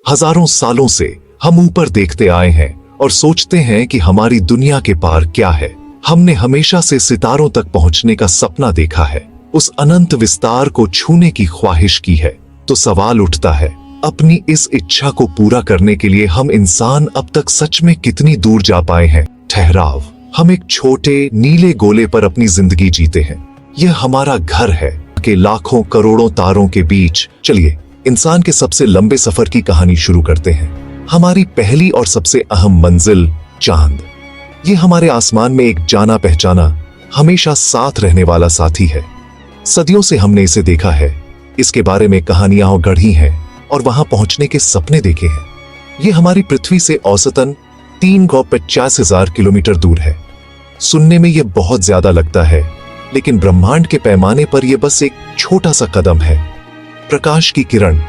हजारों सालों से हम ऊपर देखते आए हैं और सोचते हैं कि हमारी दुनिया के पार क्या है। हमने हमेशा से सितारों तक पहुंचने का सपना देखा है, उस अनंत विस्तार को छूने की ख्वाहिश की है। तो सवाल उठता है, अपनी इस इच्छा को पूरा करने के लिए हम इंसान अब तक सच में कितनी दूर जा पाए हैं? ठहराव, हम एक छोटे नीले गोले पर अपनी जिंदगी जीते हैं। यह हमारा घर है कि लाखों करोड़ों तारों के बीच। चलिए इंसान के सबसे लंबे सफर की कहानी शुरू करते हैं। हमारी पहली और सबसे अहम मंजिल चांद। ये हमारे आसमान में एक जाना पहचाना, हमेशा साथ रहने वाला साथी है। सदियों से हमने इसे देखा है, इसके बारे में कहानियां गढ़ी हैं और वहां पहुंचने के सपने देखे हैं। ये हमारी पृथ्वी से औसतन 3,50,000 किलोमीटर दूर है। सुनने में यह बहुत ज्यादा लगता है, लेकिन ब्रह्मांड के पैमाने पर यह बस एक छोटा सा कदम है। प्रकाश की किरण,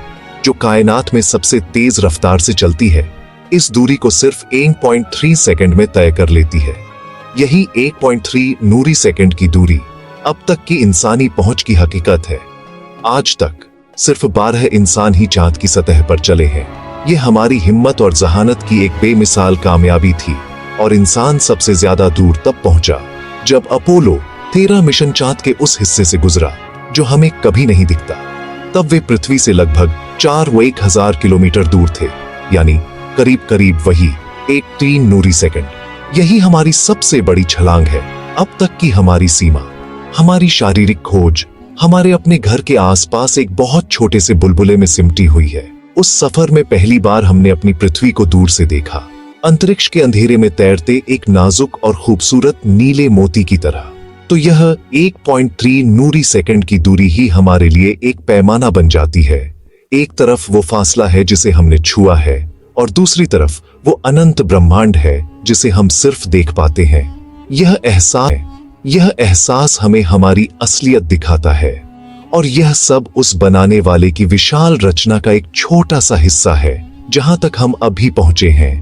जो कायनात में सबसे तेज रफ्तार से चलती है, इस दूरी को सिर्फ 1.3 सेकंड में तय कर लेती है। यही 1.3 नूरी सेकंड की दूरी अब तक की इंसानी पहुंच की हकीकत है। आज तक सिर्फ 12 इंसान ही चांद की सतह पर चले हैं। यह हमारी हिम्मत और जहानत की एक बेमिसाल कामयाबी थी। और इंसान सबसे ज्यादा दूर तब पहुंचा जब अपोलो 13 मिशन चांद के उस हिस्से से गुजरा जो हमें कभी नहीं दिखता। तब वे पृथ्वी से लगभग 4,000 किलोमीटर दूर थे, यानी करीब करीब वही 1.3 नूरी सेकंड। यही हमारी सबसे बड़ी छलांग है अब तक की हमारी सीमा। हमारी शारीरिक खोज हमारे अपने घर के आसपास एक बहुत छोटे से बुलबुले में सिमटी हुई है। उस सफर में पहली बार हमने अपनी पृथ्वी को दूर से देखा, अंतरिक्ष के अंधेरे में तैरते एक नाजुक और खूबसूरत नीले मोती की तरह। तो यह 1.3 नूरी सेकंड की दूरी ही हमारे लिए एक पैमाना बन जाती है। एक तरफ वो फासला है जिसे हमने छुआ है, और दूसरी तरफ वो अनंत ब्रह्मांड है जिसे हम सिर्फ देख पाते हैं। यह एहसास हमें हमारी असलियत दिखाता है, और यह सब उस बनाने वाले की विशाल रचना का एक छोटा सा हिस्सा है जहां तक हम अभी पहुंचे हैं।